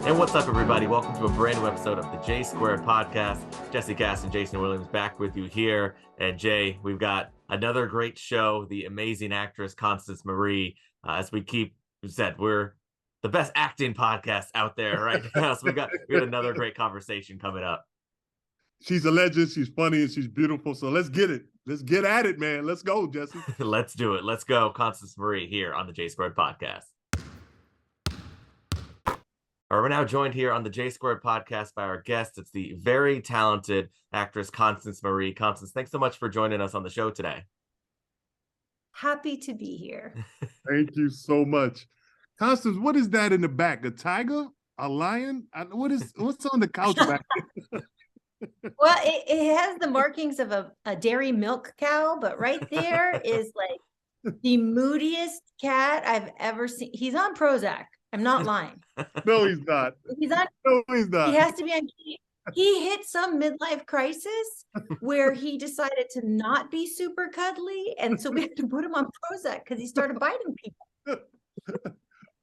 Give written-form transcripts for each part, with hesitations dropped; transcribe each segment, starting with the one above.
And what's up, everybody? Welcome to a brand new episode of the J Squared podcast. Jesse, Kass, and Jayson Williams back with you here. And Jay, we've got another great show, the amazing actress Constance Marie. As we said, we're the best acting podcast out there right now. So we got another great conversation coming up. She's a legend. She's funny and she's beautiful. So let's get it. Let's get at it, man. Let's go, Jesse. Let's do it. Let's go, Constance Marie, here on the J Squared podcast. We're now joined here on the J Squared podcast by our guest. It's the very talented actress Constance Marie. Constance, thanks so much for joining us on the show today. Happy to be here. Thank you so much. Constance, what is that in the back? A tiger? A lion? What's on the couch back there? Well, it has the markings of a dairy milk cow, but right there is like the moodiest cat I've ever seen. He's on Prozac. I'm not lying. No, he's not. No, he's not. He has to be on. He hit some midlife crisis where he decided to not be super cuddly, and so we had to put him on Prozac because he started biting people.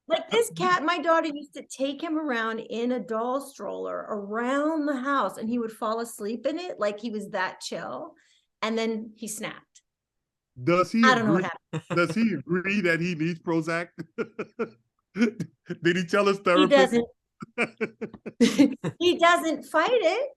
Like this cat, my daughter used to take him around in a doll stroller around the house, and he would fall asleep in it like he was that chill, and then he snapped. Does he? I don't know what happened. Does he agree that he needs Prozac? Did he tell his therapist? He doesn't. He doesn't fight it.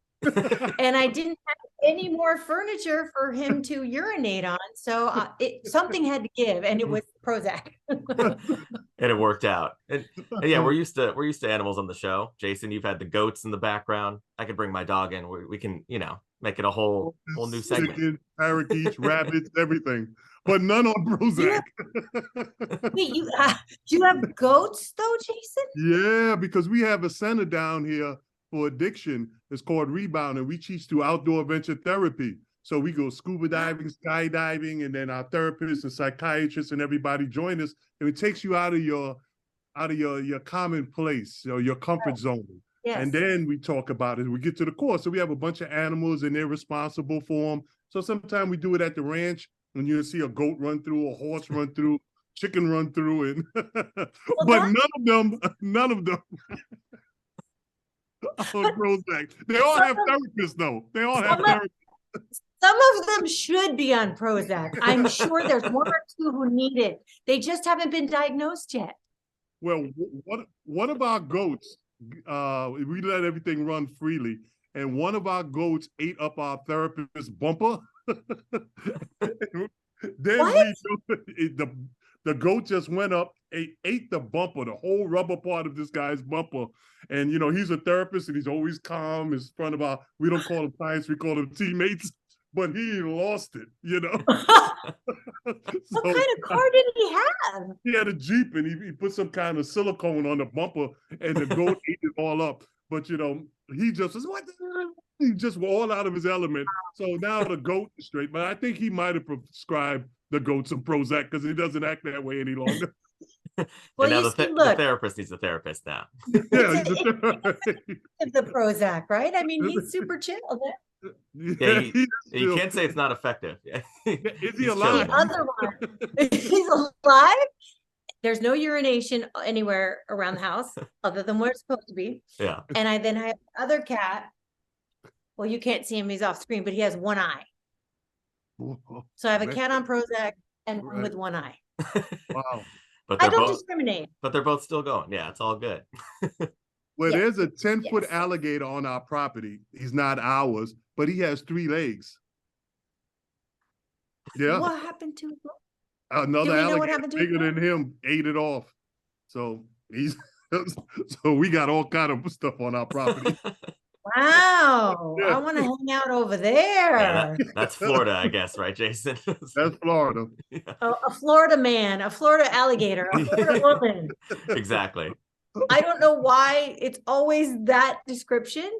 And I didn't have any more furniture for him to urinate on, so something had to give, and it was Prozac. And it worked out. And yeah, we're used to animals on the show. Jayson, you've had the goats in the background. I could bring my dog in. We can, make it a whole new segment. Chicken, parakeets, rabbits, everything, but none on Prozac. Wait, you have goats though, Jayson? Yeah, because we have a center down here for addiction. It's called Rebound, and we teach through outdoor adventure therapy. So we go scuba diving, skydiving, and then our therapists and psychiatrists and everybody join us, and it takes you out of your common place, your comfort zone. Yes. And then we talk about it. We get to the core. So we have a bunch of animals, and they're responsible for them. So sometimes we do it at the ranch, and you'll see a goat run through, a horse run through, chicken run through, and but none of them. On Prozac. They all have therapists, though. They all have therapists. Some of them should be on Prozac. I'm sure there's one or two who need it. They just haven't been diagnosed yet. Well, one of our goats, we let everything run freely, and one of our goats ate up our therapist's bumper. Then the goat just went up, ate the bumper, the whole rubber part of this guy's bumper. And, he's a therapist, and he's always calm in front of we don't call them clients, we call them teammates, but he lost it, What kind of car did he have? He had a Jeep, and he put some kind of silicone on the bumper, and the goat ate it all up. But, he just was, what the hell? He just was all out of his element. So now the goat is straight. But I think he might have prescribed the goat some Prozac because he doesn't act that way any longer. Well, now the therapist needs a therapist now. Yeah, the Prozac, right? I mean, he's super chill. Yeah, you can't say it's not effective. Is he alive? The other one, he's alive. There's no urination anywhere around the house other than where it's supposed to be. Yeah. And I have other cat. Well, you can't see him; he's off screen, but he has one eye. So I have a cat on Prozac and one with one eye. Wow. But I don't discriminate. But they're both still going. Yeah, it's all good. Well, there's a 10-foot alligator on our property. He's not ours, but he has 3 legs. Yeah. What happened to him? Another alligator bigger than him ate it off. So so we got all kind of stuff on our property. Wow. Yeah. I want to hang out over there. Yeah, that's Florida, I guess, right, Jayson? That's Florida. Yeah. A Florida man, a Florida alligator, a Florida woman. Exactly. I don't know why it's always that description.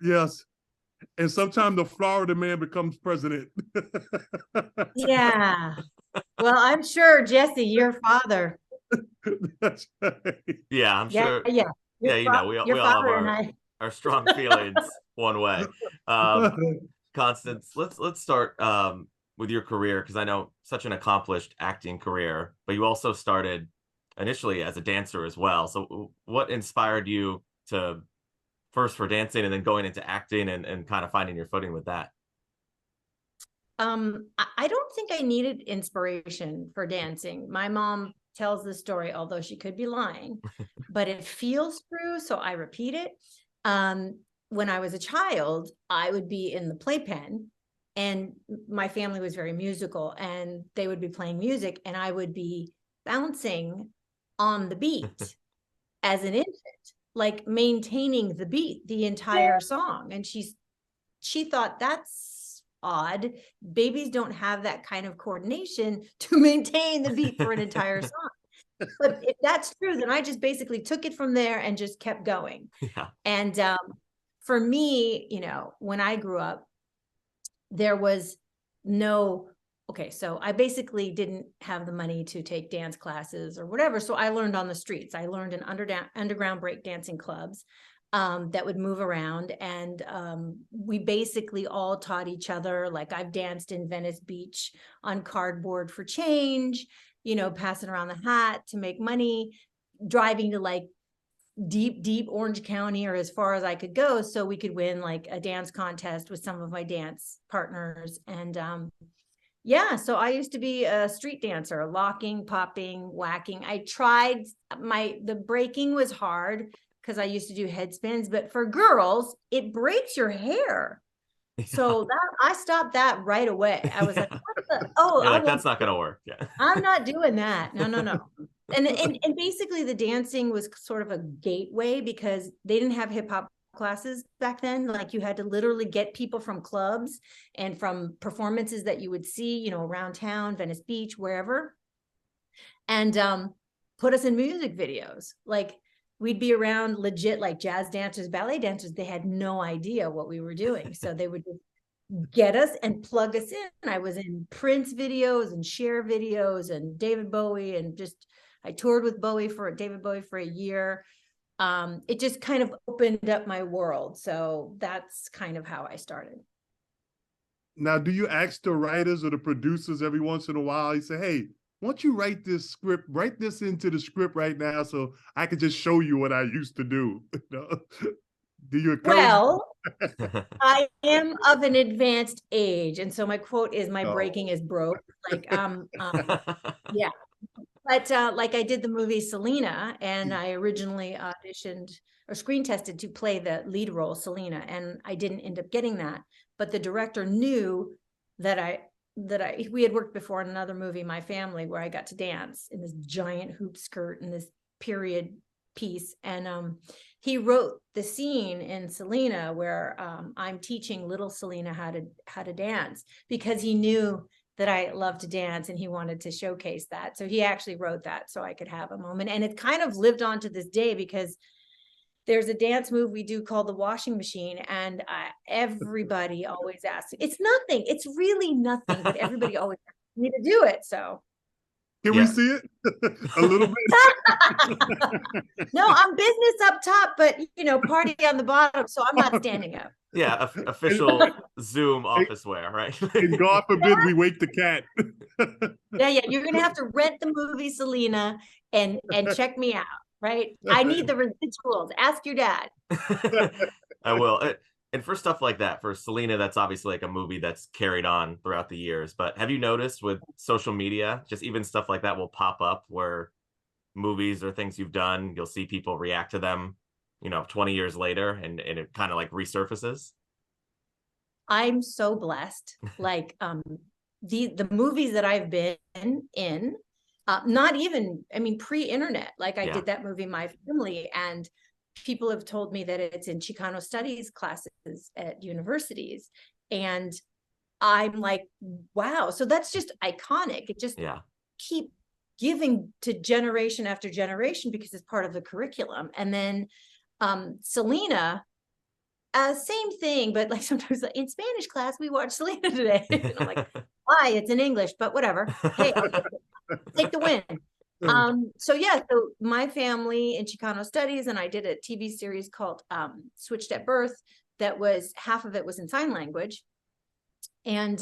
Yes. And sometimes the Florida man becomes president. Yeah. Well, I'm sure, Jesse, your father. That's right. Yeah, I'm sure. Yeah. We all have our strong feelings one way. Constance, let's start with your career, because I know such an accomplished acting career, but you also started initially as a dancer as well. So what inspired you to first for dancing and then going into acting and kind of finding your footing with that? I don't think I needed inspiration for dancing. My mom tells the story, although she could be lying, but it feels true, so I repeat it. When I was a child, I would be in the playpen, and my family was very musical, and they would be playing music, and I would be bouncing on the beat as an infant, like maintaining the beat the entire song. And she thought, that's odd. Babies don't have that kind of coordination to maintain the beat for an entire song. But if that's true, then I just basically took it from there and just kept going. Yeah. And for me, you know, when I grew up, there was no, okay, so I basically didn't have the money to take dance classes or whatever. So I learned on the streets. I learned in underground breakdancing clubs that would move around. And we basically all taught each other. Like, I've danced in Venice Beach on cardboard for change, you know, passing around the hat to make money, driving to like deep Orange County or as far as I could go so we could win like a dance contest with some of my dance partners. And yeah, so I used to be a street dancer, locking, popping, whacking. I tried the breaking was hard because I used to do head spins, but for girls, it breaks your hair. Yeah. So that I stopped that right away. I was like, that's not gonna work. Yeah. I'm not doing that. No. And basically the dancing was sort of a gateway because they didn't have hip hop classes back then. Like, you had to literally get people from clubs and from performances that you would see, you know, around town, Venice Beach, wherever, and put us in music videos. Like, we'd be around legit like jazz dancers, ballet dancers. They had no idea what we were doing. So they would just get us and plug us in. I was in Prince videos and Cher videos and David Bowie, and just, I toured with David Bowie for a year. It just kind of opened up my world. So that's kind of how I started. Now, do you ask the writers or the producers every once in a while? You say, hey, why don't you write this script, write this into the script right now so I could just show you what I used to do? Do you encourage? Well, I am of an advanced age. And so my quote is, my breaking is broke. Like, yeah. But like, I did the movie Selena, and I originally auditioned or screen tested to play the lead role, Selena, and I didn't end up getting that. But the director knew that we had worked before in another movie, My Family, where I got to dance in this giant hoop skirt and this period piece. And he wrote the scene in Selena where I'm teaching little Selena how to dance, because he knew that I love to dance and he wanted to showcase that. So he actually wrote that so I could have a moment. And it kind of lived on to this day, because there's a dance move we do called the washing machine. And everybody always asks, it's nothing. It's really nothing, but everybody always asks me to do it. So. Can we see it a little bit? No, I'm business up top, but you know, party on the bottom. So I'm not standing up. Yeah, official Zoom office wear, right? And God forbid we wake the cat. Yeah, you're gonna have to rent the movie Selena and check me out, right? I need the residuals. Ask your dad. I will. And for stuff like that, for Selena, that's obviously like a movie that's carried on throughout the years. But have you noticed with social media, just even stuff like that will pop up where movies or things you've done, you'll see people react to them, you know, 20 years later, and it kind of like resurfaces? I'm so blessed. Like the movies that I've been in, not even, I mean, pre-internet, like I did that movie, My Family, and people have told me that it's in Chicano studies classes at universities. And I'm like, wow. So that's just iconic. It just keep giving to generation after generation because it's part of the curriculum. And then Selena, same thing, but like sometimes in Spanish class, we watch Selena today. And I'm like, why? It's in English, but whatever. Hey, take the win. So My Family in Chicano studies, and I did a TV series called Switched at Birth that was, half of it was in sign language, and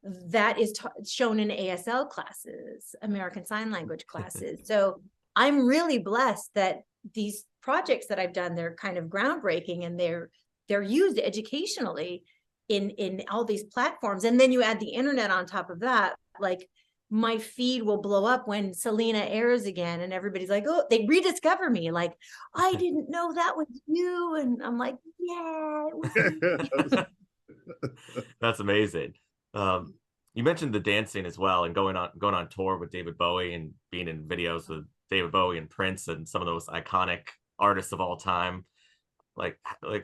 that is shown in ASL classes, American Sign Language classes. So I'm really blessed that these projects that I've done, they're kind of groundbreaking, and they're used educationally in all these platforms. And then you add the internet on top of that, like my feed will blow up when Selena airs again, and everybody's like, oh, they rediscover me, like, I didn't know that was you. And I'm like, yeah, it was me. That's amazing. You mentioned the dancing as well, and going on tour with David Bowie and being in videos with David Bowie and Prince and some of those iconic artists of all time. Like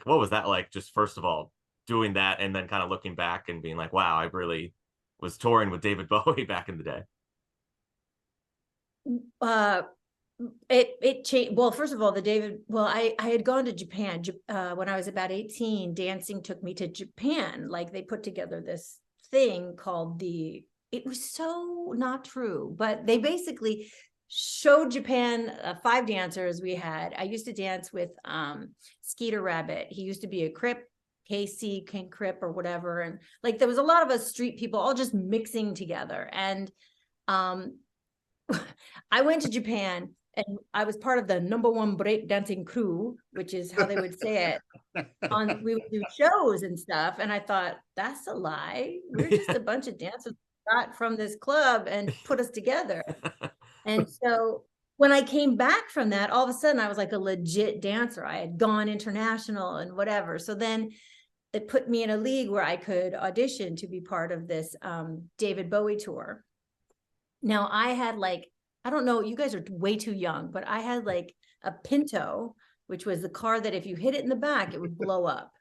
what was that like? Just first of all, doing that, and then kind of looking back and being like, wow, I really was touring with David Bowie back in the day. It changed. Well, first of all, I had gone to Japan when I was about 18. Dancing took me to Japan. Like, they put together this thing called it was so not true, but they basically showed Japan 5 dancers we had. I used to dance with Skeeter Rabbit. He used to be a Crip, KC, King Crip or whatever. And like, there was a lot of us street people all just mixing together. And I went to Japan, and I was part of the #1 break dancing crew, which is how they would say it. We would do shows and stuff. And I thought, that's a lie. We're just a bunch of dancers got from this club and put us together. And so when I came back from that, all of a sudden I was like a legit dancer. I had gone international and whatever. So then it put me in a league where I could audition to be part of this David Bowie tour. Now I had like, I don't know, you guys are way too young, but I had like a Pinto, which was the car that if you hit it in the back, it would blow up.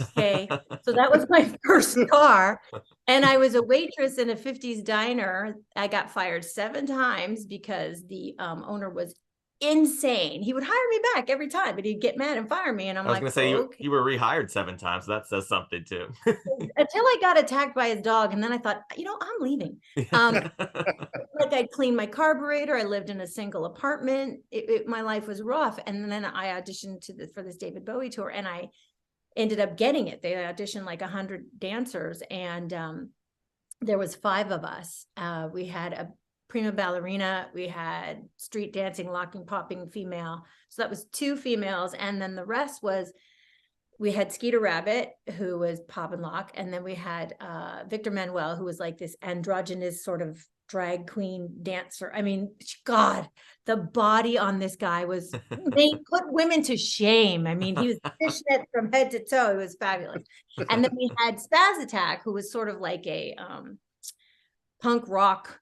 Okay. So that was my first car. And I was a waitress in a 50s diner. I got fired 7 times because the owner was insane. He would hire me back every time, but he'd get mad and fire me. And I'm like, I was going to say, okay. you were rehired 7 times. So that says something too. Until I got attacked by his dog. And then I thought, I'm leaving. Like, I'd clean my carburetor. I lived in a single apartment. My life was rough. And then I auditioned for this David Bowie tour, and I ended up getting it. They auditioned like 100 dancers, and there was 5 of us. We had a prima ballerina, we had street dancing, locking, popping female. So that was 2 females. And then the rest we had Skeeter Rabbit, who was pop and lock. And then we had Victor Manuel, who was like this androgynous sort of drag queen dancer. I mean, God, the body on this guy they put women to shame. I mean, he was fishnet from head to toe. It was fabulous. And then we had Spaz Attack, who was sort of like a punk rock,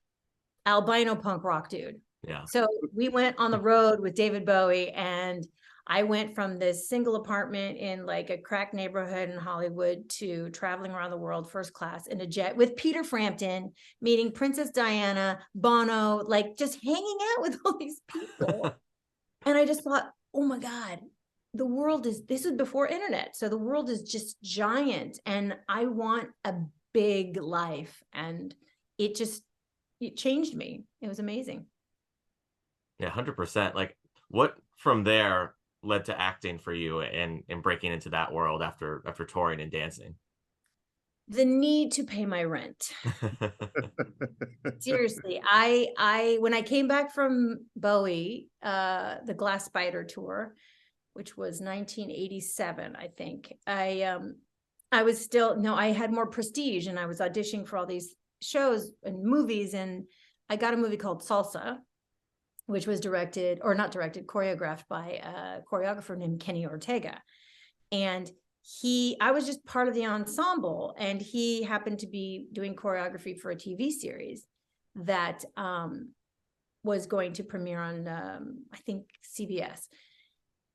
albino punk rock dude. Yeah. So we went on the road with David Bowie, and I went from this single apartment in like a crack neighborhood in Hollywood to traveling around the world first class in a jet with Peter Frampton, meeting Princess Diana, Bono, like just hanging out with all these people. And I just thought, oh my God, this is before internet. So the world is just giant, and I want a big life. And it changed me. It was amazing. Yeah, 100%. Like, what from there led to acting for you and breaking into that world after touring and dancing? The need to pay my rent. Seriously, I when I came back from Bowie, the Glass Spider tour, which was 1987, I think, I had more prestige, and I was auditioning for all these shows and movies, and I got a movie called Salsa, which was choreographed by a choreographer named Kenny Ortega. And I was just part of the ensemble, and he happened to be doing choreography for a TV series that was going to premiere on, I think, CBS.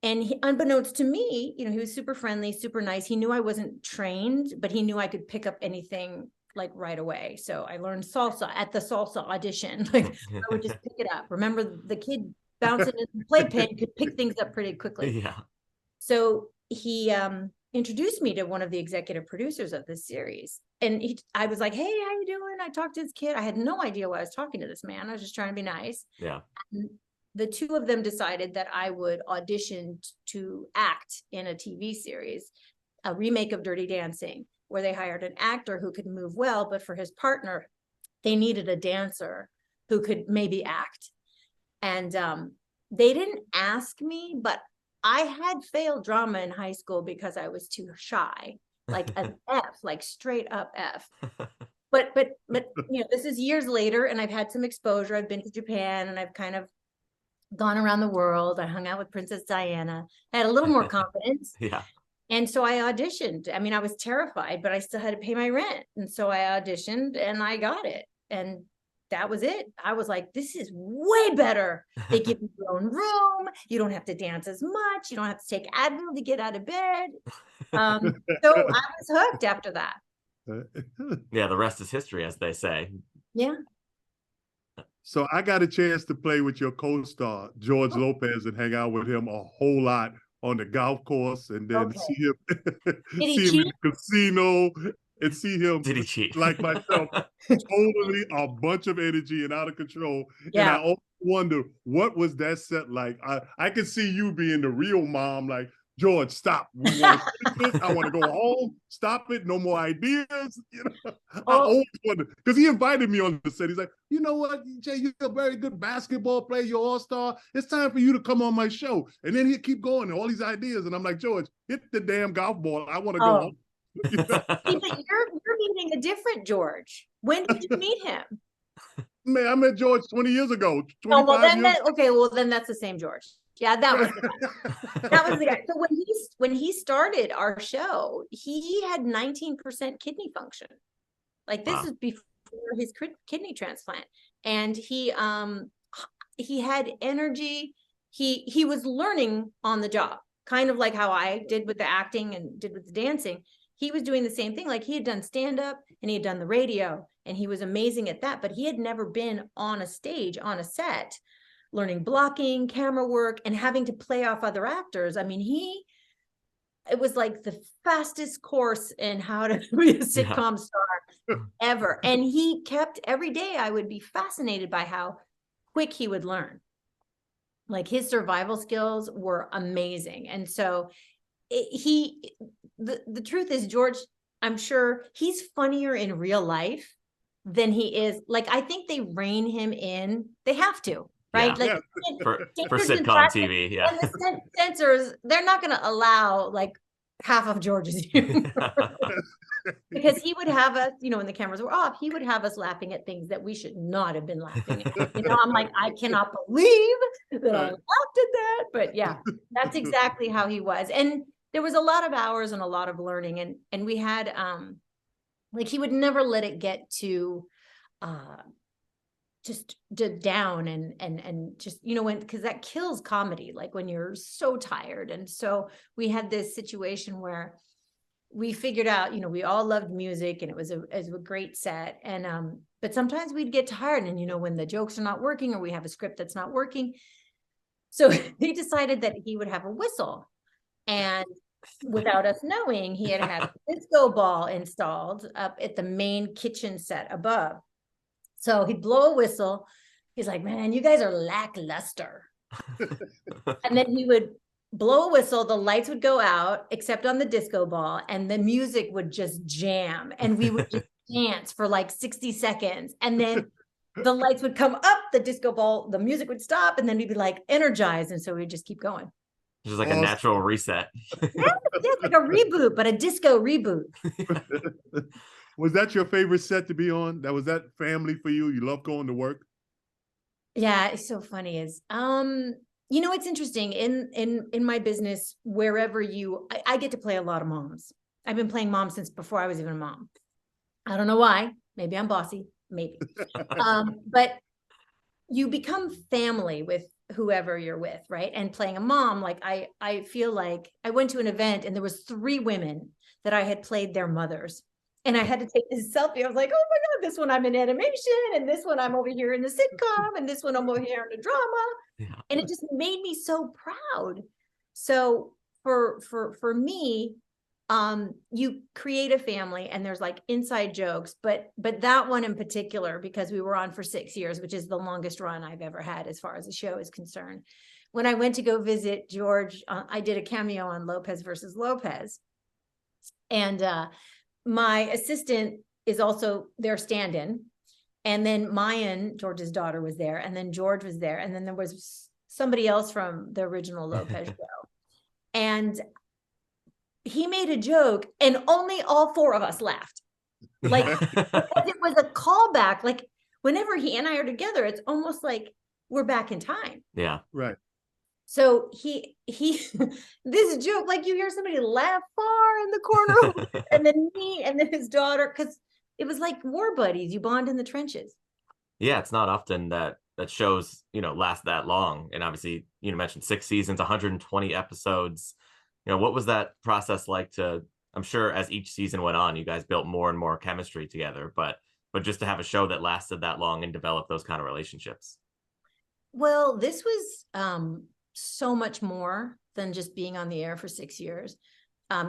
And unbeknownst to me, he was super friendly, super nice. He knew I wasn't trained, but he knew I could pick up anything like right away. So I learned salsa at the salsa audition. Like, I would just pick it up. Remember, the kid bouncing in the playpen could pick things up pretty quickly. Yeah. So he introduced me to one of the executive producers of this series. And I was like, hey, how you doing? I talked to this kid. I had no idea why I was talking to this man. I was just trying to be nice. Yeah. And the 2 of them decided that I would audition to act in a TV series, a remake of Dirty Dancing, where they hired an actor who could move well, but for his partner, they needed a dancer who could maybe act. And they didn't ask me, but I had failed drama in high school because I was too shy, like an F, like straight up F. But you know, this is years later, and I've had some exposure. I've been to Japan, and I've kind of gone around the world. I hung out with Princess Diana. I had a little more confidence. Yeah. And so I auditioned. I mean, I was terrified, but I still had to pay my rent. And so I auditioned and I got it. And that was it. I was like, this is way better. They give you your own room. You don't have to dance as much. You don't have to take Advil to get out of bed. So I was hooked after that. Yeah, the rest is history, as they say. Yeah. So I got a chance to play with your co-star, George Lopez, and hang out with him a whole lot on the golf course, and then see him, see him in the casino, and see him, Did he cheat? like myself, totally a bunch of energy and out of control. Yeah. And I always wonder, what was that set like? I could see you being the real mom, like, George, stop. We want to finish this. I want to go home. Stop it. No more ideas. You know, I always wonder, because he invited me on the set. He's like, you know what, Jay, you're a very good basketball player. You're all-star. It's time for you to come on my show. And then he'll keep going, all these ideas. And I'm like, George, hit the damn golf ball. I want to go home. You know? But you're meeting a different George. When did you meet him? Man, I met George 20 years ago. Oh, well, then that's the same George. Yeah, that was the guy. That was the guy. So when he started our show, he had 19% kidney function. Like, this is before his kidney transplant, and he had energy. He was learning on the job, kind of like how I did with the acting and did with the dancing. He was doing the same thing. Like, he had done stand-up and he had done the radio, and he was amazing at that, but he had never been on a stage, on a set, learning blocking, camera work, and having to play off other actors. I mean, it was like the fastest course in how to be a sitcom star ever. And he kept, every day I would be fascinated by how quick he would learn. Like, his survival skills were amazing. And so the truth is, George, I'm sure he's funnier in real life than he is. Like, I think they rein him in. They have to. Right? Yeah. Like, for sitcom TV, yeah. And the censors, they're not going to allow like half of George's humor. Because he would have us, you know, when the cameras were off, he would have us laughing at things that we should not have been laughing at. You know, I'm like, I cannot believe that I laughed at that. But yeah, that's exactly how he was. And there was a lot of hours and a lot of learning. And we had, like, he would never let it get to, just down and just, you know, because that kills comedy, like when you're so tired. And so we had this situation where we figured out, you know, we all loved music and it was a great set. And, but sometimes we'd get tired, and, you know, when the jokes are not working or we have a script that's not working. So he decided that he would have a whistle, and without us knowing, he had a disco ball installed up at the main kitchen set above. So he'd blow a whistle. He's like, man, you guys are lackluster. And then he would blow a whistle. The lights would go out, except on the disco ball, and the music would just jam. And we would just dance for like 60 seconds. And then the lights would come up, the disco ball, the music would stop, and then we'd be like energized. And so we'd just keep going. Just like a natural reset. Yeah, it's like a reboot, but a disco reboot. Was that your favorite set to be on? Was that family for you? You love going to work? Yeah, it's so funny. You know, it's interesting in my business, wherever I get to play a lot of moms. I've been playing mom since before I was even a mom. I don't know why. Maybe I'm bossy, maybe. But you become family with whoever you're with, right? And playing a mom, like I feel like I went to an event and there was 3 women that I had played their mothers. And I had to take this selfie. I was like, oh my God, this one I'm in animation, and this one I'm over here in the sitcom, and this one I'm over here in the drama. Yeah. And it just made me so proud. So for me, you create a family, and there's like inside jokes, but that one in particular, because we were on for 6 years, which is the longest run I've ever had as far as the show is concerned. When I went to go visit George, I did a cameo on Lopez versus Lopez, and my assistant is also their stand-in. And then Mayan, George's daughter, was there. And then George was there. And then there was somebody else from the original Lopez Show. And he made a joke and only all four of us laughed. Like, because it was a callback. Like, whenever he and I are together, it's almost like we're back in time. Yeah. Right. So he this joke, like you hear somebody laugh far in the corner, and then me, and then his daughter, because it was like war buddies. You bond in the trenches. Yeah, it's not often that shows, last that long. And obviously, you mentioned 6 seasons, 120 episodes. What was that process like I'm sure as each season went on, you guys built more and more chemistry together, but just to have a show that lasted that long and develop those kind of relationships. Well, this was so much more than just being on the air for 6 years.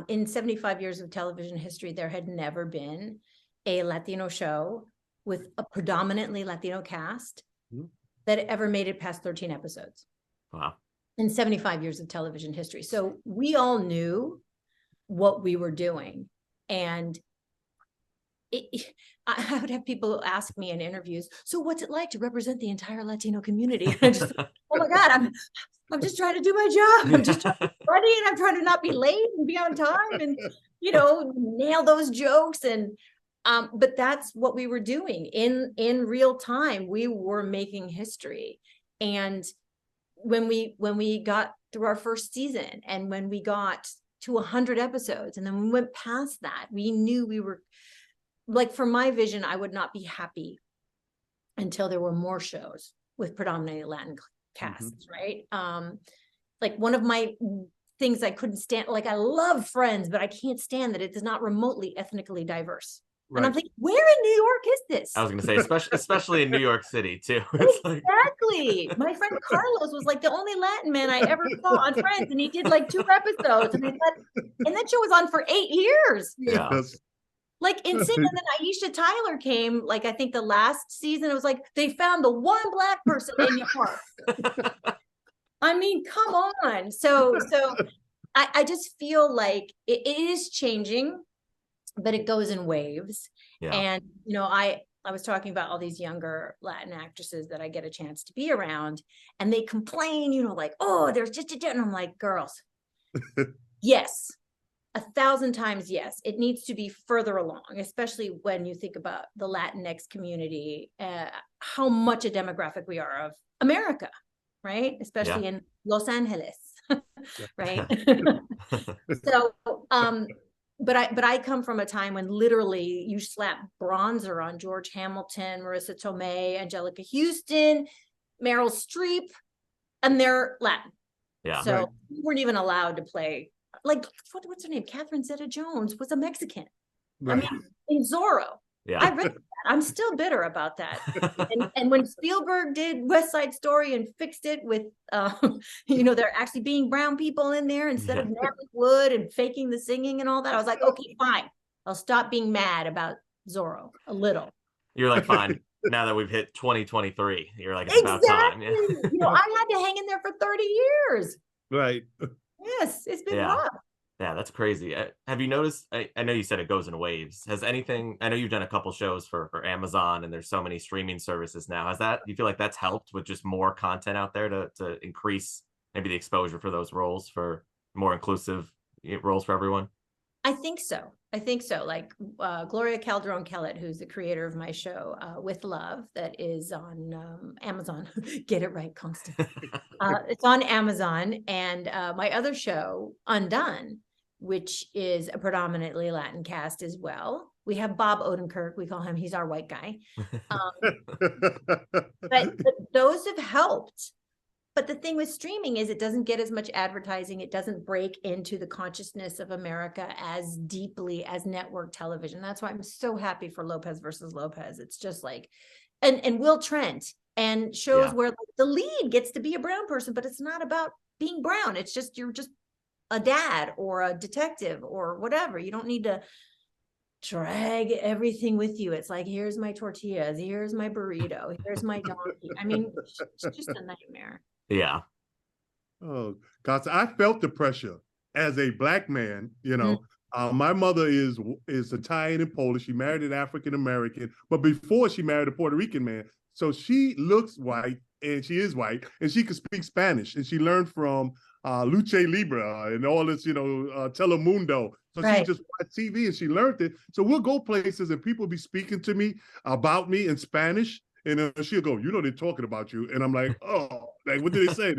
In 75 years of television history, there had never been a Latino show with a predominantly Latino cast that ever made it past 13 episodes. Wow. In 75 years of television history. So we all knew what we were doing. And I would have people ask me in interviews, so what's it like to represent the entire Latino community? And I just, oh my God, I'm just trying to do my job. I'm just trying to be ready, and I'm trying to not be late and be on time and, nail those jokes. And, but that's what we were doing in real time. We were making history. And when we got through our first season, and when we got to 100 episodes, and then we went past that, we knew we were, like, for my vision, I would not be happy until there were more shows with predominantly Latin casts, right? Like, one of my things I couldn't stand, like, I love Friends, but I can't stand that it is not remotely ethnically diverse. Right. And I'm thinking, where in New York is this? I was going to say, especially in New York City too. It's exactly. My friend Carlos was like the only Latin man I ever saw on Friends, and he did like 2 episodes, and I thought, and that show was on for 8 years. Yeah. Like insane. And then Aisha Tyler came, like, I think the last season, it was like they found the one Black person in New York. I mean, come on. So I just feel like it is changing, but it goes in waves. Yeah. And, I was talking about all these younger Latin actresses that I get a chance to be around, and they complain, like, oh, there's just a, and I'm like, girls, yes, 1,000 times yes. It needs to be further along, especially when you think about the Latinx community, how much a demographic we are of America, right? Especially in Los Angeles, right? So, but I come from a time when literally you slap bronzer on George Hamilton, Marissa Tomei, Angelica Houston, Meryl Streep, and they're Latin. Yeah. So we weren't even allowed to play. Like, what's her name? Catherine Zeta-Jones was a Mexican. Right. I mean, in Zorro. Yeah. I read that. I'm still bitter about that. and when Spielberg did West Side Story and fixed it with, there actually being brown people in there instead of Natalie Wood and faking the singing and all that, I was like, okay, fine. I'll stop being mad about Zorro a little. You're like, fine. Now that we've hit 2023, you're like, it's about time. Yeah. I had to hang in there for 30 years. Right. Yes, it's been rough. Yeah, that's crazy. Have you noticed, I know you said it goes in waves. Has anything, I know you've done a couple shows for Amazon, and there's so many streaming services now. Do you feel like that's helped with just more content out there to increase maybe the exposure for those roles, for more inclusive roles for everyone? I think so. Like Gloria Calderon-Kellett, who's the creator of my show, With Love, that is on Amazon. Get it right, Constance. It's on Amazon. And my other show, Undone, which is a predominantly Latin cast as well. We have Bob Odenkirk. We call him, he's our white guy. But those have helped. But the thing with streaming is it doesn't get as much advertising. It doesn't break into the consciousness of America as deeply as network television. That's why I'm so happy for Lopez versus Lopez. It's just like, and Will Trent, and shows where the lead gets to be a brown person, but it's not about being brown. It's just, you're just a dad or a detective or whatever. You don't need to drag everything with you. It's like, here's my tortillas, here's my burrito, here's my donkey. I mean, it's just a nightmare. Yeah. Oh, because I felt the pressure as a Black man. My mother is Italian and Polish. She married an African American, but before she married a Puerto Rican man. So she looks white, and she is white, and she could speak Spanish, and she learned from Lucha Libre and all this, Telemundo. So she just watched TV and she learned it. So we'll go places and people be speaking to me about me in Spanish, and she'll go, they're talking about you. And I'm like, oh, like, what did they say?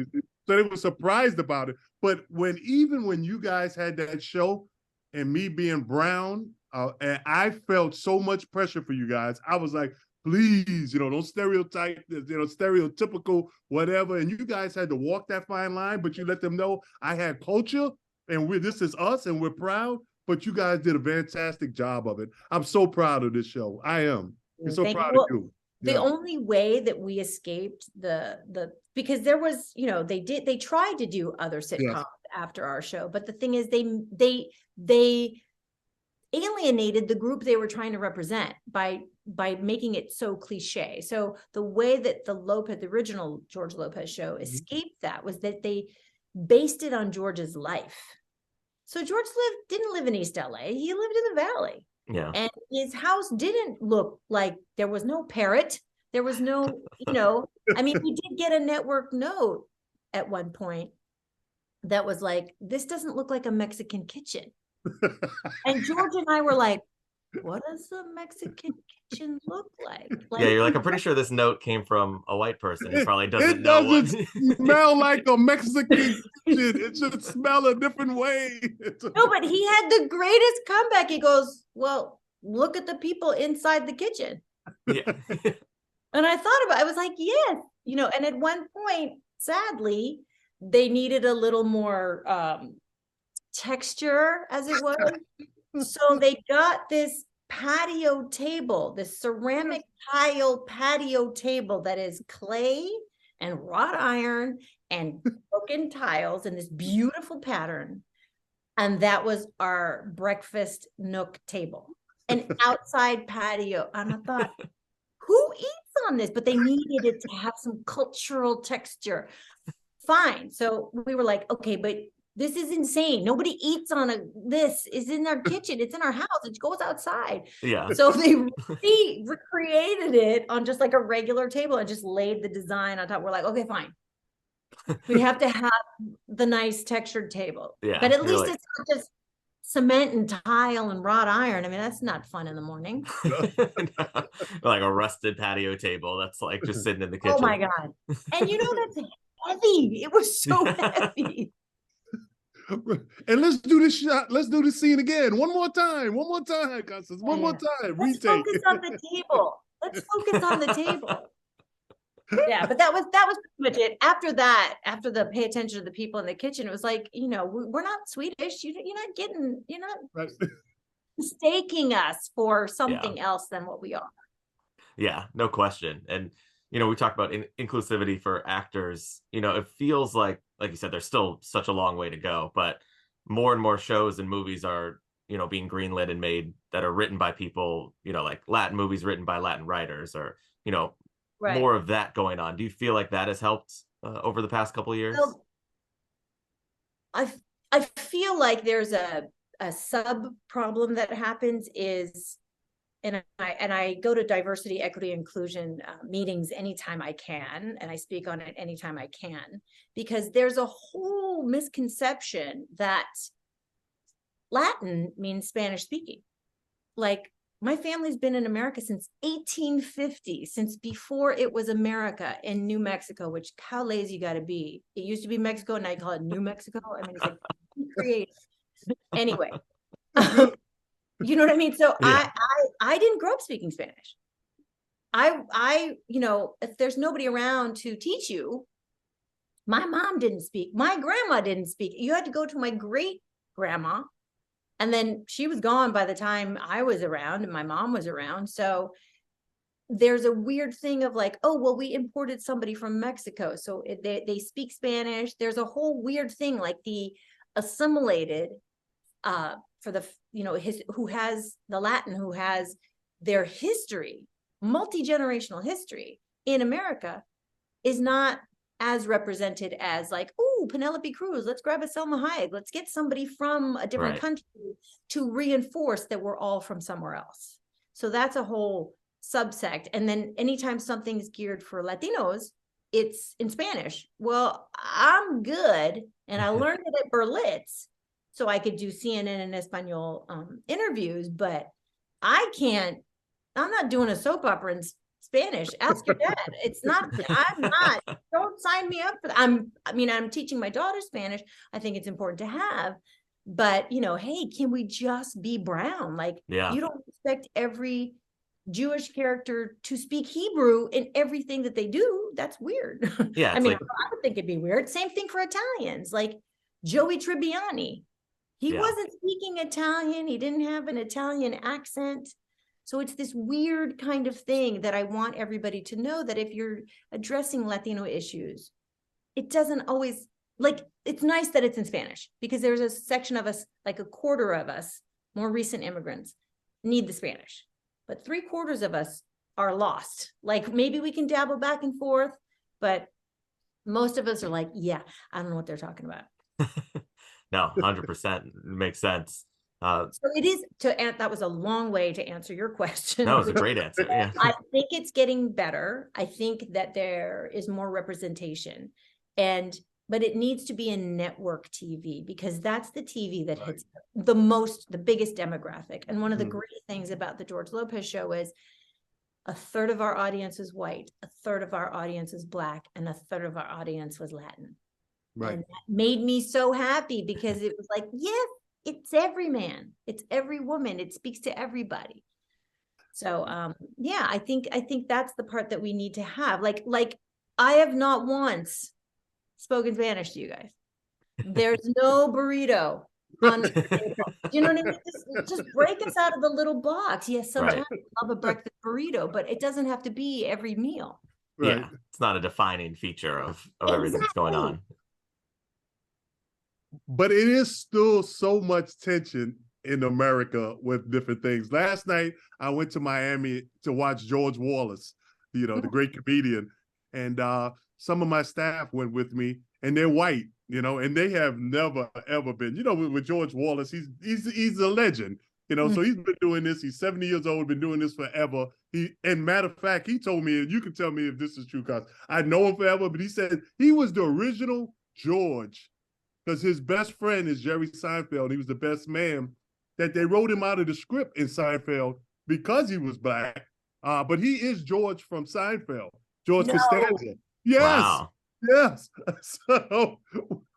So they were surprised about it. But when you guys had that show and me being brown, and I felt so much pressure for you guys, I was like, please, don't stereotype, stereotypical, whatever. And you guys had to walk that fine line, but you let them know I had culture and this is us and we're proud. But you guys did a fantastic job of it. I'm so proud of this show. I am. I'm so proud of you. The only way that we escaped because there was, they tried to do other sitcoms after our show, but the thing is they alienated the group they were trying to represent by making it so cliche. So the way that the original George Lopez Show escaped that was that they based it on George's life. So George didn't live in East LA. He lived in the Valley. Yeah. And his house didn't look like, there was no parrot. There was no, I mean, we did get a network note at one point that was like, this doesn't look like a Mexican kitchen. And George and I were like, what does a Mexican kitchen look like? Yeah, you're like, I'm pretty sure this note came from a white person who probably doesn't it know. Doesn't smell like a Mexican kitchen. It should smell a different way. No, but he had the greatest comeback. He goes, well, look at the people inside the kitchen. Yeah. And I thought about it. I was like, yes. And at one point, sadly, they needed a little more texture, as it was. So they got this patio table, this ceramic tile patio table that is clay and wrought iron and broken tiles in this beautiful pattern. And that was our breakfast nook table, an outside patio. And I thought, who eats on this? But they needed it to have some cultural texture. Fine. So we were like, okay, but this is insane. Nobody eats on this is in our kitchen. It's in our house. It goes outside. Yeah. So they recreated it on just like a regular table and just laid the design on top. We're like, okay, fine. We have to have the nice textured table. Yeah. But at least it's not just cement and tile and wrought iron. I mean, that's not fun in the morning. Like a rusted patio table that's like just sitting in the kitchen. Oh my God. And that's heavy. It was so heavy. And let's do this shot. Let's do this scene again. One more time, Constance. One more time. Let's focus on the table. Let's focus on the table. Yeah, but that was pretty much it. After that, after the pay attention to the people in the kitchen, it was like, we're not Swedish. You're not mistaking us for something else than what we are. Yeah, no question. And we talk about inclusivity for actors. It feels like you said, there's still such a long way to go, but more and more shows and movies are, being greenlit and made that are written by people, like Latin movies written by Latin writers, or, more of that going on. Do you feel like that has helped over the past couple of years? Well, I feel like there's a sub problem that happens is, and I go to diversity, equity, inclusion meetings anytime I can, and I speak on it anytime I can, because there's a whole misconception that Latin means Spanish speaking. Like, my family's been in America since 1850, since before it was America, in New Mexico, which how lazy you got to be. It used to be Mexico, and now you call it New Mexico. I mean, it's like creative. Anyway. You know what I mean? So yeah. I didn't grow up speaking Spanish. I if there's nobody around to teach you, my mom didn't speak. My grandma didn't speak. You had to go to my great grandma, and then she was gone by the time I was around and my mom was around. So there's a weird thing of like, oh, well, we imported somebody from Mexico, so they speak Spanish. There's a whole weird thing, like the assimilated for the who has the Latin, who has their history, multi-generational history in America, is not as represented as like, oh, Penelope Cruz, let's grab a Selma Hayek, let's get somebody from a different country to reinforce that we're all from somewhere else. So that's a whole subsect. And then anytime something's geared for Latinos, it's in Spanish. Well, I'm good. And I learned it at Berlitz so I could do CNN and Espanol interviews, but I'm not doing a soap opera in Spanish. Ask your dad. I'm not, don't sign me up for that. I'm teaching my daughter Spanish. I think it's important to have, but hey, can we just be brown? Like, you don't expect every Jewish character to speak Hebrew in everything that they do. That's weird. Yeah. I would think it'd be weird. Same thing for Italians, like Joey Tribbiani. He wasn't speaking Italian. He didn't have an Italian accent. So it's this weird kind of thing that I want everybody to know, that if you're addressing Latino issues, it doesn't always, like, it's nice that it's in Spanish, because there's a section of us, like a quarter of us, more recent immigrants, need the Spanish. But 3/4 of us are lost. Like, maybe we can dabble back and forth, but most of us are like, yeah, I don't know what they're talking about. No, 100% makes sense. So it is that was a long way to answer your question. That was a great answer. Yeah. I think it's getting better. I think that there is more representation, but it needs to be in network TV, because that's the TV that hits the biggest demographic. And one of the great things about the George Lopez Show is 1/3 of our audience is white, 1/3 of our audience is Black, and 1/3 of our audience was Latin. Right. And that made me so happy, because it was like, yes, it's every man, it's every woman, it speaks to everybody. So I think that's the part that we need to have. Like I have not once spoken Spanish to you guys. There's no burrito on you know what I mean? Just break us out of the little box. Yes, sometimes I love a breakfast burrito, but it doesn't have to be every meal. Right. Yeah, it's not a defining feature of everything that's going on. But it is still so much tension in America with different things. Last night, I went to Miami to watch George Wallace, the great comedian. And some of my staff went with me, and they're white, and they have never, ever been, with George Wallace, he's a legend, so he's been doing this. He's 70 years old, been doing this forever. And matter of fact, he told me, and you can tell me if this is true, because I know him forever, but he said he was the original George, because his best friend is Jerry Seinfeld. He was the best man, that they wrote him out of the script in Seinfeld because he was Black. But he is George from Seinfeld, George Costanza. Yes, wow. Yes. So,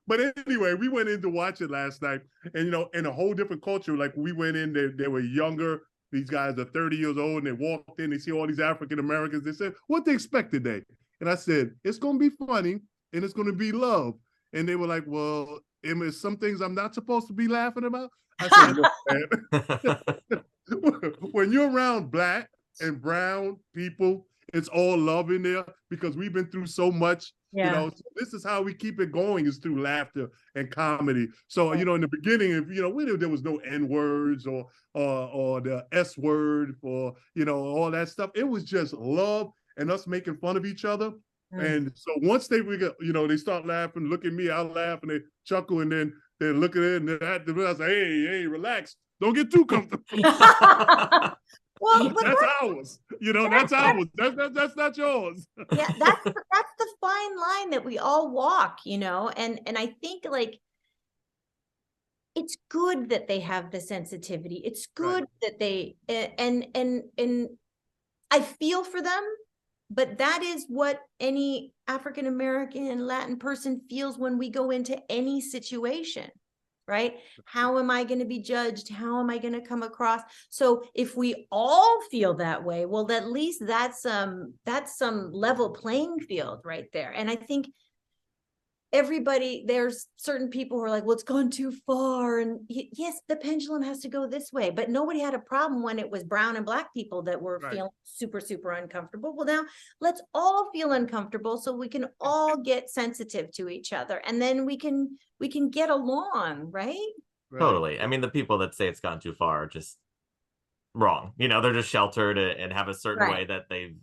but anyway, we went in to watch it last night, and in a whole different culture. Like, we went in, they were younger. These guys are 30 years old, and they walked in, they see all these African Americans. They said, what they expect today? And I said, it's going to be funny, and it's going to be love. And they were like, well, Emma, some things I'm not supposed to be laughing about. I said, when you're around Black and brown people, it's all love in there, because we've been through so much. So this is how we keep it going, is through laughter and comedy. So, in the beginning, if there was no N words or the S word or all that stuff. It was just love and us making fun of each other. And so once they they start laughing, look at me, I laugh, and they chuckle, and then they look at it, and then I say, hey, relax, don't get too comfortable. Well, that's ours. That's ours. That's not yours. Yeah, that's the fine line that we all walk, and I think, like, it's good that they have the sensitivity. It's good that they and I feel for them. But that is what any African American, Latin person feels when we go into any situation, right? How am I going to be judged? How am I going to come across? So if we all feel that way, well, at least that's some level playing field right there. And I think there's certain people who are like, well, it's gone too far. And yes, the pendulum has to go this way, but nobody had a problem when it was brown and Black people that were feeling super, super uncomfortable. Well, now let's all feel uncomfortable so we can all get sensitive to each other, and then we can get along, right? Totally. I mean, the people that say it's gone too far are just wrong. They're just sheltered and have a certain way that they've,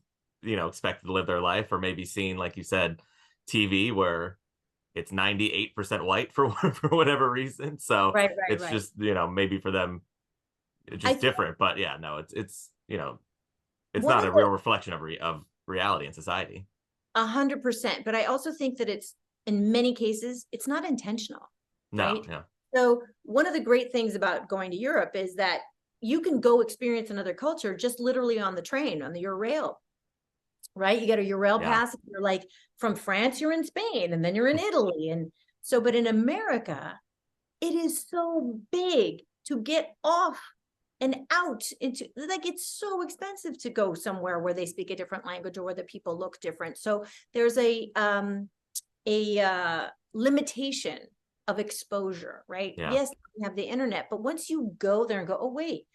expected to live their life, or maybe seen, like you said, TV where it's 98% white for whatever reason. So it's just, maybe for them, it's just different. But yeah, no, it's not a real reflection of reality in society. 100%. But I also think that it's, in many cases, it's not intentional. No, right? yeah. So one of the great things about going to Europe is that you can go experience another culture just literally on the train, on the Eurail, right? You get a Eurail pass. You're like, from France, you're in Spain, and then you're in Italy. And so, but in America, it is so big to get off and out into, like, it's so expensive to go somewhere where they speak a different language or where the people look different. So there's a limitation of exposure, right? Yeah. Yes, we have the internet, but once you go there and go, oh wait,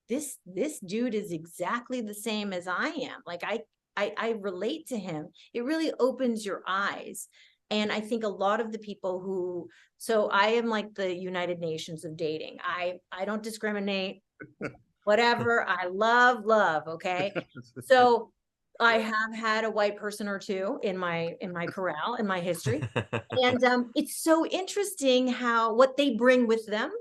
this dude is exactly the same as I am. Like I relate to him. It really opens your eyes. And I think a lot of the people who, so I am like the United Nations of dating. I don't discriminate, whatever. I love, okay? So I have had a white person or two in my corral, in my history. And it's so interesting how, what they bring with them.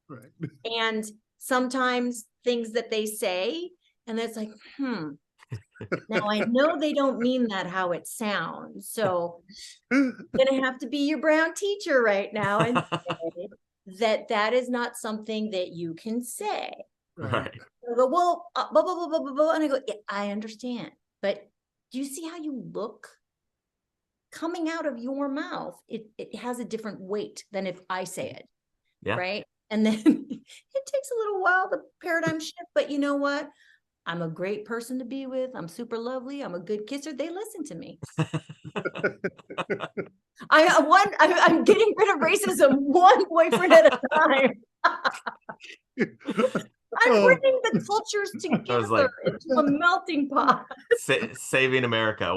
Right. And sometimes things that they say, and it's like, now I know they don't mean that how it sounds. So I'm gonna have to be your brown teacher right now and say that is not something that you can say. Right. I go, well, blah, blah, blah, blah, blah, blah. And I go, yeah, I understand. But do you see how you look? Coming out of your mouth, it has a different weight than if I say it. Yeah. Right. And then it takes a little while, the paradigm shift. But you know what? I'm a great person to be with. I'm super lovely. I'm a good kisser. They listen to me. I'm getting rid of racism one boyfriend at a time. I'm bringing the cultures together into a melting pot. Saving America,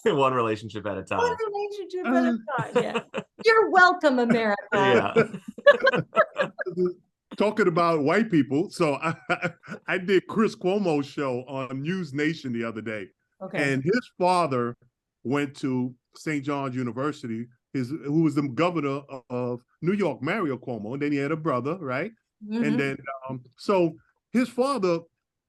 one relationship at a time. One relationship at a time, yeah. You're welcome, America. Yeah. Talking about white people, so I did Chris Cuomo's show on News Nation the other day. Okay. And his father went to St. John's University, who was the governor of New York, Mario Cuomo, and then he had a brother, right? Mm-hmm. And then, so his father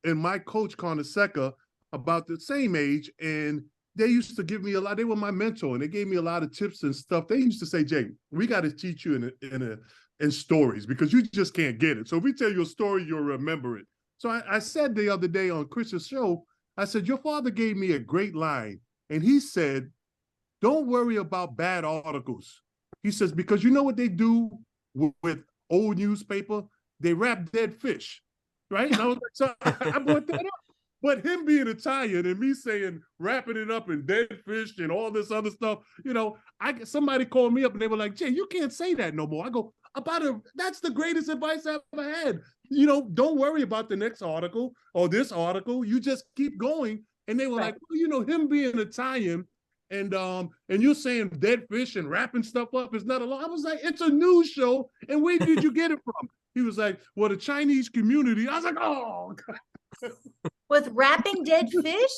and my coach, Constance, about the same age, and they used to give me a lot. They were my mentor, and they gave me a lot of tips and stuff. They used to say, Jay, we got to teach you in stories because you just can't get it. So if we tell you a story, you'll remember it. So I said the other day on Chris's show, I said, your father gave me a great line, and he said, don't worry about bad articles. He says, because you know what they do with old newspaper? They wrap dead fish, right? And I was like, so I brought that up. But him being Italian and me saying wrapping it up in dead fish and all this other stuff, you know, somebody called me up and they were like, Jay, you can't say that no more. I go, that's the greatest advice I've ever had. You know, don't worry about the next article or this article. You just keep going. And they were like, well, you know, him being Italian and you're saying dead fish and wrapping stuff up is not a law. I was like, it's a news show. And where did you get it from? He was like, well, the Chinese community. I was like, oh, God. With wrapping dead fish?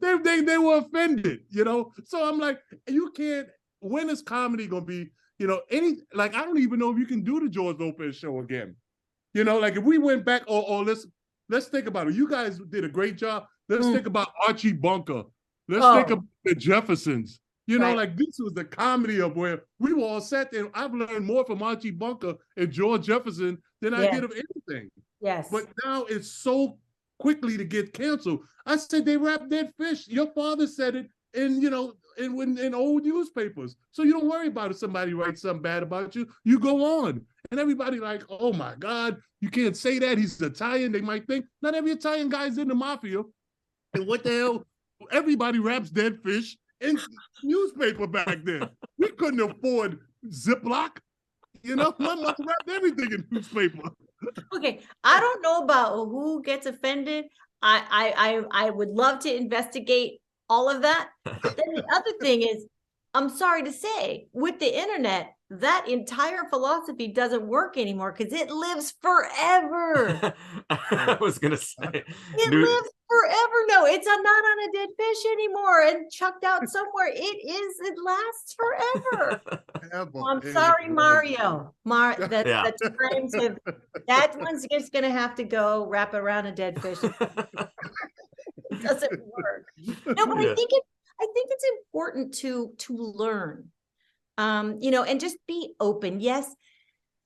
They were offended, you know? So I'm like, you can't, when is comedy going to be, you know, I don't even know if you can do the George Lopez show again. You know, like if we went back, let's think about it. You guys did a great job. Let's think about Archie Bunker. Let's think about the Jeffersons. You know, like this was the comedy of where we were all sat there. I've learned more from Archie Bunker and George Jefferson than I did of anything. Yes. But now it's so quickly to get canceled. I said they wrap dead fish. Your father said it in old newspapers. So you don't worry about if somebody writes something bad about you. You go on. And everybody like, oh my God, you can't say that. He's Italian. They might think not every Italian guy's in the mafia. And what the hell? Everybody wraps dead fish in newspaper back then. We couldn't afford Ziploc. You know, my mother wrapped everything in newspaper. Okay, I don't know about who gets offended. I would love to investigate all of that. But then the other thing is, I'm sorry to say, with the internet, that entire philosophy doesn't work anymore because it lives forever. I was gonna say it lives forever. No, it's not on a dead fish anymore and chucked out somewhere. It lasts forever. I'm sorry, Mario. That one's just gonna have to go wrap around a dead fish. It doesn't work. No, but I I think it's important to learn, you know, and just be open. Yes,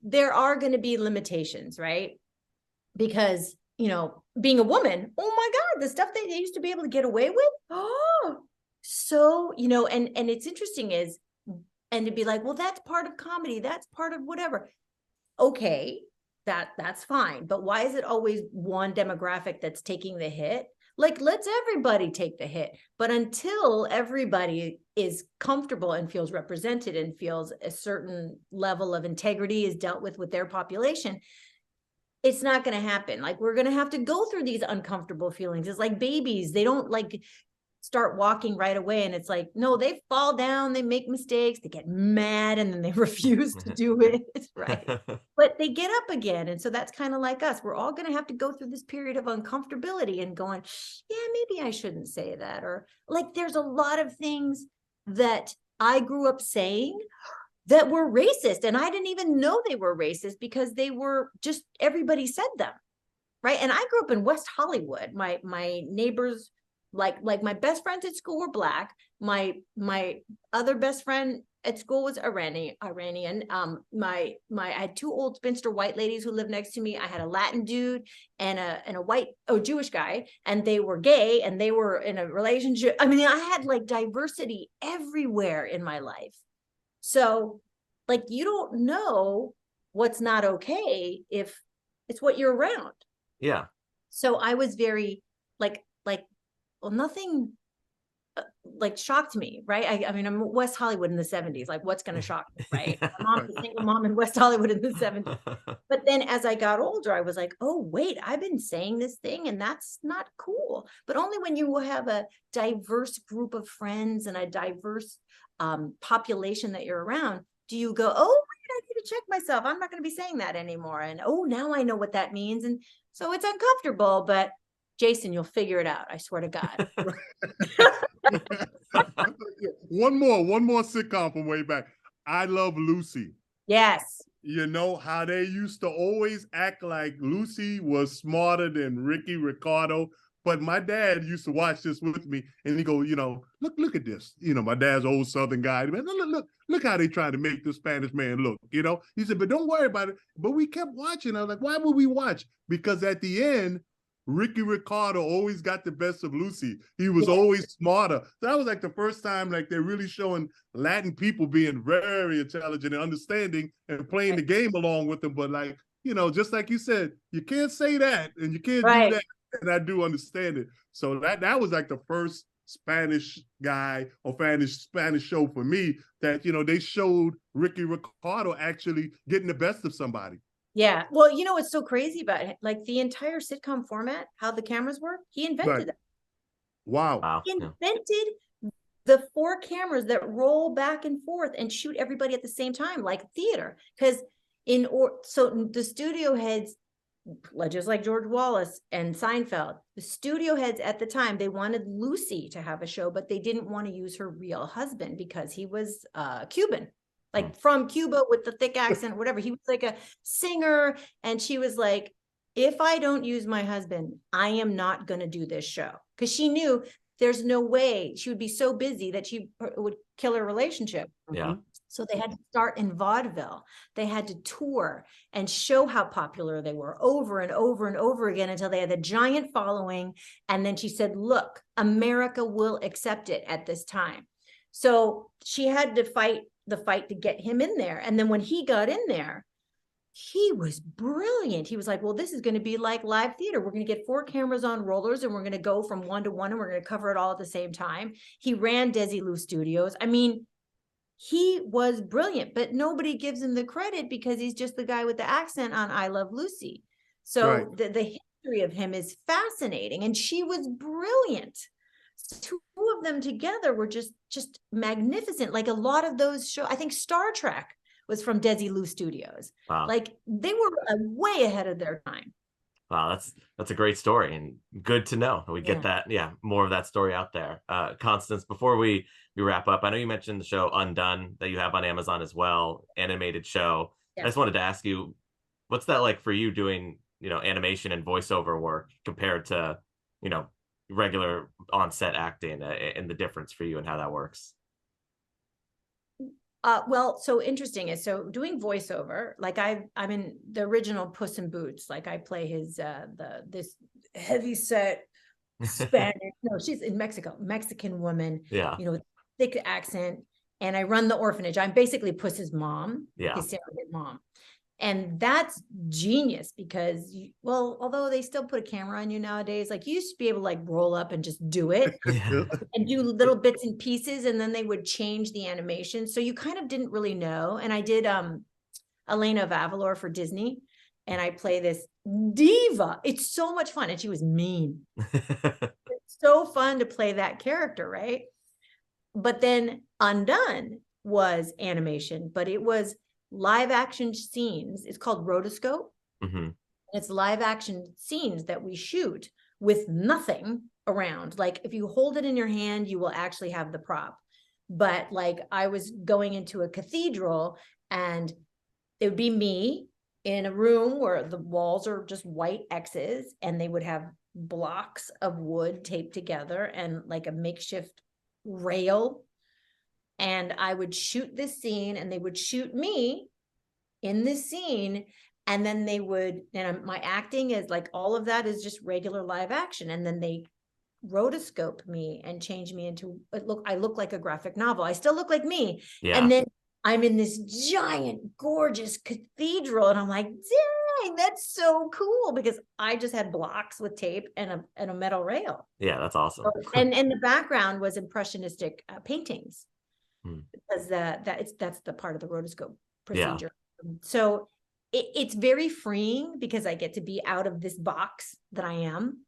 there are going to be limitations, right? Because, you know, being a woman, oh my God, the stuff that they used to be able to get away with. Oh, so, you know, and it's interesting is, and to be like, well, that's part of comedy. That's part of whatever. Okay, that's fine. But why is it always one demographic that's taking the hit? Like, let's everybody take the hit. But until everybody is comfortable and feels represented and feels a certain level of integrity is dealt with their population, it's not going to happen. Like, we're going to have to go through these uncomfortable feelings. It's like babies. They don't like start walking right away. And it's like, no, they fall down, they make mistakes, they get mad, and then they refuse to do it. Right. But they get up again. And so that's kind of like us. We're all going to have to go through this period of uncomfortability and going, yeah, maybe I shouldn't say that. Or like, there's a lot of things that I grew up saying that were racist. And I didn't even know they were racist because they were just, everybody said them. Right. And I grew up in West Hollywood. My neighbors, like my best friends at school were Black. My other best friend at school was Iranian. I had two old spinster white ladies who lived next to me. I had a Latin dude and a white Jewish guy, and they were gay and they were in a relationship. I mean, I had like diversity everywhere in my life. So like, you don't know what's not okay if it's what you're around. Yeah. So I was very like, well, nothing like shocked me, right? I mean, I'm West Hollywood in the 70s. Like, what's going to shock me, right? My mom's a single mom in West Hollywood in the 70s. But then as I got older, I was like, oh, wait, I've been saying this thing and that's not cool. But only when you will have a diverse group of friends and a diverse population that you're around, do you go, oh, wait, I need to check myself. I'm not going to be saying that anymore. And oh, now I know what that means. And so it's uncomfortable, but Jayson, you'll figure it out. I swear to God. One more sitcom from way back. I Love Lucy. Yes. You know how they used to always act like Lucy was smarter than Ricky Ricardo. But my dad used to watch this with me, and he go, you know, look at this. You know, my dad's old Southern guy. Man, look how they trying to make the Spanish man look. You know, he said, but don't worry about it. But we kept watching. I was like, why would we watch? Because at the end, Ricky Ricardo always got the best of Lucy. He was always smarter. So that was like the first time like they're really showing Latin people being very intelligent and understanding and playing the game along with them. But like, you know, just like you said, you can't say that and you can't do that. And I do understand it. So that was like the first Spanish guy or Spanish show for me that, you know, they showed Ricky Ricardo actually getting the best of somebody. Yeah. Well, you know, what's so crazy about it, like the entire sitcom format, how the cameras work, he invented it. Wow. He invented the 4 cameras that roll back and forth and shoot everybody at the same time, like theater. Because so the studio heads, just like George Wallace and Seinfeld, the studio heads at the time, they wanted Lucy to have a show, but they didn't want to use her real husband because he was Cuban. Like from Cuba with the thick accent, or whatever. He was like a singer. And she was like, if I don't use my husband, I am not going to do this show. Because she knew there's no way she would be so busy that she would kill her relationship. Yeah. So they had to start in vaudeville. They had to tour and show how popular they were over and over and over again until they had a giant following. And then she said, look, America will accept it at this time. So she had to fight the fight to get him in there. And then when he got in there, he was brilliant. He was like, well, this is going to be like live theater. We're going to get 4 cameras on rollers and we're going to go from 1 to 1 and we're going to cover it all at the same time. He ran Desilu Studios. I mean, he was brilliant, but nobody gives him the credit because he's just the guy with the accent on I Love Lucy. So the history of him is fascinating. And she was brilliant. 2 of them together were just magnificent. Like a lot of those shows, I think Star Trek was from Desilu Studios. Wow. Like they were way ahead of their time. Wow, that's a great story and good to know. We get that, more of that story out there. Constance, before we wrap up, I know you mentioned the show Undone that you have on Amazon as well, animated show. I just wanted to ask you, what's that like for you doing, you know, animation and voiceover work compared to, you know, regular on-set acting, and the difference for you and how that works? Well, so interesting is, so doing voiceover, like I'm in the original Puss in Boots, like I play his this heavy set Spanish, no, she's in Mexican woman, Yeah. Thick accent, and I run the orphanage. I'm basically Puss's mom, his surrogate mom. And that's genius because, although they still put a camera on you nowadays, like you used to be able to like roll up and just do it and do little bits and pieces, and then they would change the animation. So you kind of didn't really know. And I did Elena of Avalor for Disney, and I play this diva. It's so much fun. And she was mean. It's so fun to play that character, right? But then Undone was animation, but it was live action scenes. It's called rotoscope. Mm-hmm. It's live action scenes that we shoot with nothing around. Like if you hold it in your hand, you will actually have the prop. But like I was going into a cathedral, and it would be me in a room where the walls are just white X's, and they would have blocks of wood taped together and like a makeshift rail. And I would shoot this scene, and they would shoot me in this scene. And then they would, and my acting is like, all of that is just regular live action. And then they rotoscope me and change me into, I look like a graphic novel. I still look like me. Yeah. And then I'm in this giant, gorgeous cathedral. And I'm like, dang, that's so cool, because I just had blocks with tape and a metal rail. Yeah, that's awesome. And the background was impressionistic paintings. Because that's the part of the rotoscope procedure. Yeah. So it's very freeing because I get to be out of this box that I am.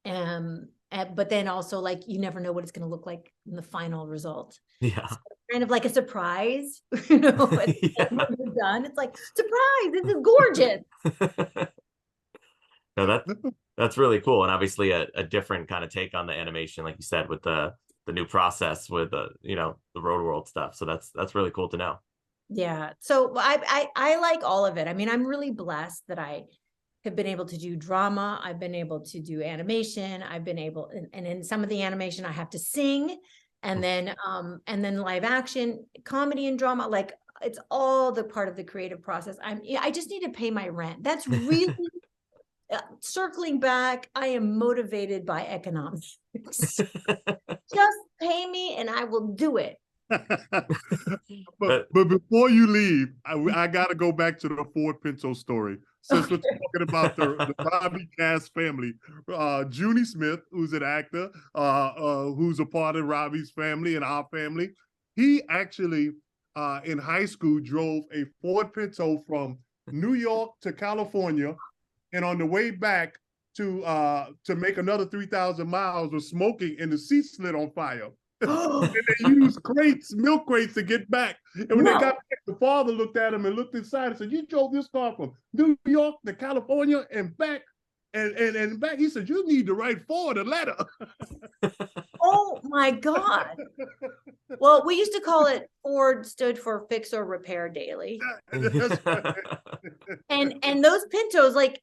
But then also, like, you never know what it's going to look like in the final result. Yeah. So kind of like a surprise, when you're done. It's like, surprise, this is gorgeous. No, that's really cool. And obviously a different kind of take on the animation, like you said, with the new process with the road world stuff. So that's really cool to know. Yeah. So I like all of it. I mean, I'm really blessed that I have been able to do drama. I've been able to do animation. I've been able, and in some of the animation I have to sing, and then live action, comedy and drama. Like, it's all the part of the creative process. I just need to pay my rent. That's really circling back. I am motivated by economics. Just pay me and I will do it. but before you leave, I got to go back to the Ford Pinto story. Since we're talking about the Robbie Kass family, Junie Smith, who's an actor, who's a part of Robbie's family and our family, he actually in high school drove a Ford Pinto from New York to California, and on the way back to make another 3,000 miles was smoking, and the seats lit on fire. And they used milk crates to get back. And when they got back, the father looked at him and looked inside and said, "You drove this car from New York to California and back, and back." He said, "You need to write Ford a letter." Oh my God. Well, we used to call it, Ford stood for Fix or Repair Daily. That's right. And those Pintos, like,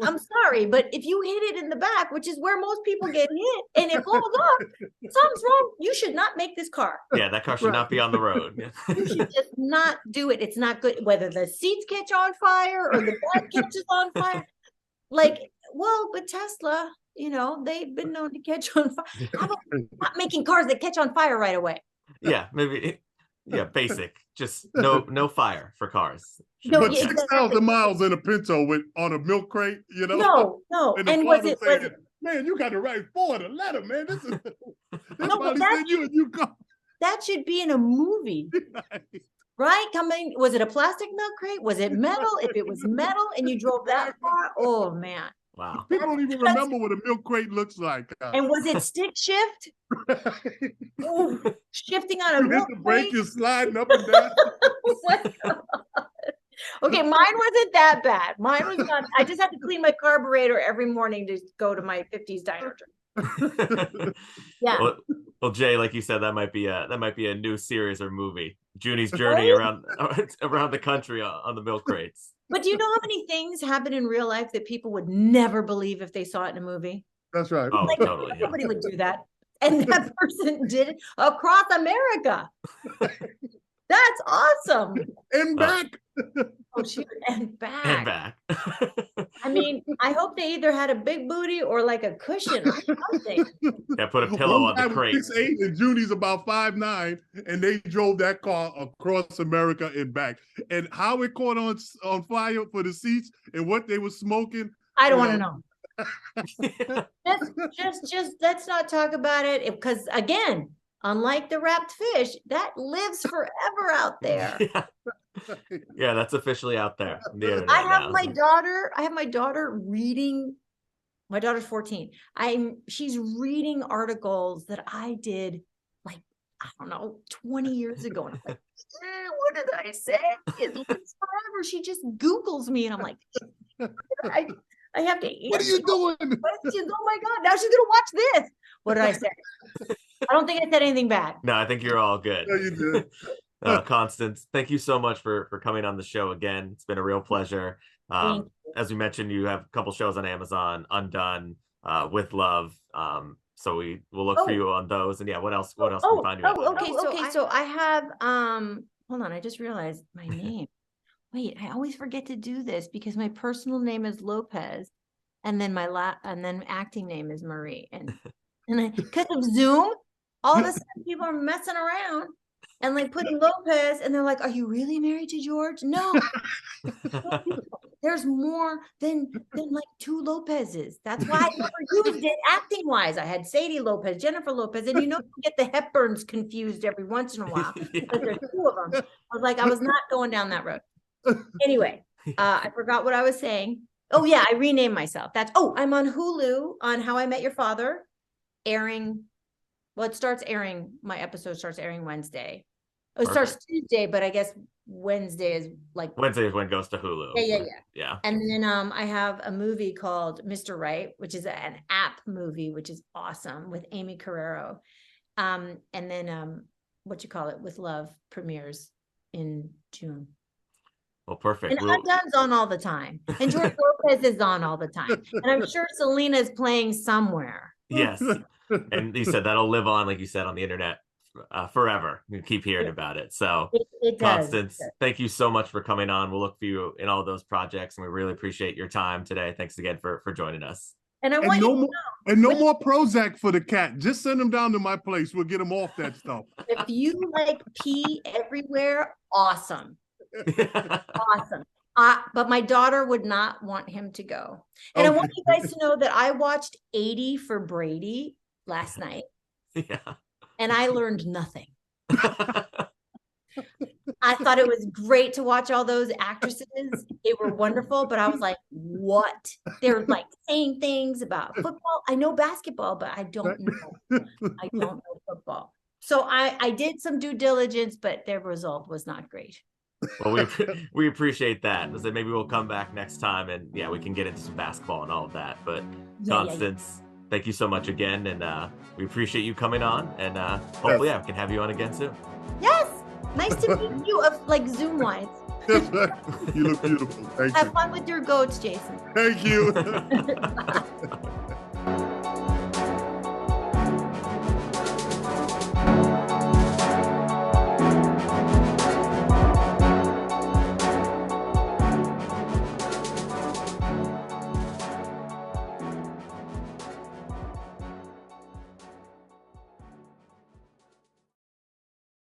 I'm sorry, but if you hit it in the back, which is where most people get hit, and it blows up, something's wrong. You should not make this car. Yeah, that car should not be on the road. You should just not do it. It's not good. Whether the seats catch on fire or the back catches on fire. Like, well, but Tesla, they've been known to catch on fire. How about not making cars that catch on fire right away? Yeah, maybe. Yeah, basic. Just no fire for cars. No, but 6,000 miles in a Pinto on a milk crate, No. And was it? Man, you got to write Ford a letter, man. This probably said you go. That should be in a movie. Right? Was it a plastic milk crate? Was it metal? If it was metal and you drove that far, oh man. Wow. People don't even remember what a milk crate looks like. And was it stick shift? Ooh, shifting on a milk crate? Brake, you're sliding up and down. Oh my God. Okay, mine wasn't that bad. Mine was not. I just had to clean my carburetor every morning to go to my 50s diner. Yeah. Well, Jay, like you said, that might be a new series or movie. Junie's journey around the country on the milk crates. But do you know how many things happen in real life that people would never believe if they saw it in a movie? That's right. Oh, Like, totally. Yeah. nobody would do that. And that person did it across America. That's awesome. And back. Oh, shoot. And back. And back. I mean, I hope they either had a big booty or like a cushion or something. Yeah, put a pillow One on the guy was crate. 6'8" and Junie's about 5'9", and they drove that car across America and back. And how it caught on fire for the seats and what they were smoking. I don't want to know. Just let's not talk about it, because again, unlike the wrapped fish, that lives forever out there. Yeah, that's officially out there. The I have now, my so. daughter. I have my daughter reading. My daughter's 14. She's reading articles that I did, like, I don't know, 20 years ago. And I'm like, what did I say? It lives forever. She just Googles me, and I'm like, I have to answer. What are you doing? Questions. Oh my God! Now she's gonna watch this. What did I say? I don't think I said anything bad. No, I think you're all good. No, you did. Constance, thank you so much for coming on the show again. It's been a real pleasure. As we mentioned, you have a couple shows on Amazon, Undone, With Love. So we will look for you on those. And yeah, what else can we find you on? Okay. So I have hold on, I just realized my name. Wait, I always forget to do this because my personal name is Lopez, and then and then acting name is Marie. And because of Zoom, all of a sudden people are messing around and like putting Lopez, and they're like, "Are you really married to George?" No. There's more than like 2 Lopez's. That's why I never used it acting wise. I had Sadie Lopez, Jennifer Lopez, and you get the Hepburns confused every once in a while because there's 2 of them. I was not going down that road. Anyway, I forgot what I was saying. Oh yeah, I renamed myself. I'm on Hulu on How I Met Your Father, airing. Well, my episode starts airing Wednesday. It starts Tuesday, but I guess Wednesday is when it goes to Hulu. Yeah. And then I have a movie called Mr. Right, which is an app movie, which is awesome, with Amy Carrero. And then With Love premieres in June. Well, perfect. And Undone's on all the time. And George Lopez is on all the time. And I'm sure Selena is playing somewhere. Yes. And you said that'll live on, like you said, on the internet forever. You keep hearing about it. So it Constance, does. thank you so much for coming on. We'll look for you in all those projects, and we really appreciate your time today. Thanks again for joining us. And I want no more Prozac for the cat. Just send him down to my place. We'll get him off that stuff. If you like pee everywhere, awesome. Awesome. But my daughter would not want him to go. And I want you guys to know that I watched 80 for Brady last night. Yeah. And I learned nothing. I thought it was great to watch all those actresses. They were wonderful, but I was like, what? They're like saying things about football. I know basketball, but I don't know football. So I did some due diligence, but their result was not great. Well, we appreciate that. So maybe we'll come back next time, and yeah, we can get into some basketball and all of that. But Constance, thank you so much again, and we appreciate you coming on, and hopefully I can have you on again soon. Yes, nice to meet you, like Zoom wise. You look beautiful. Thank you. Have fun with your goats, Jayson. Thank you.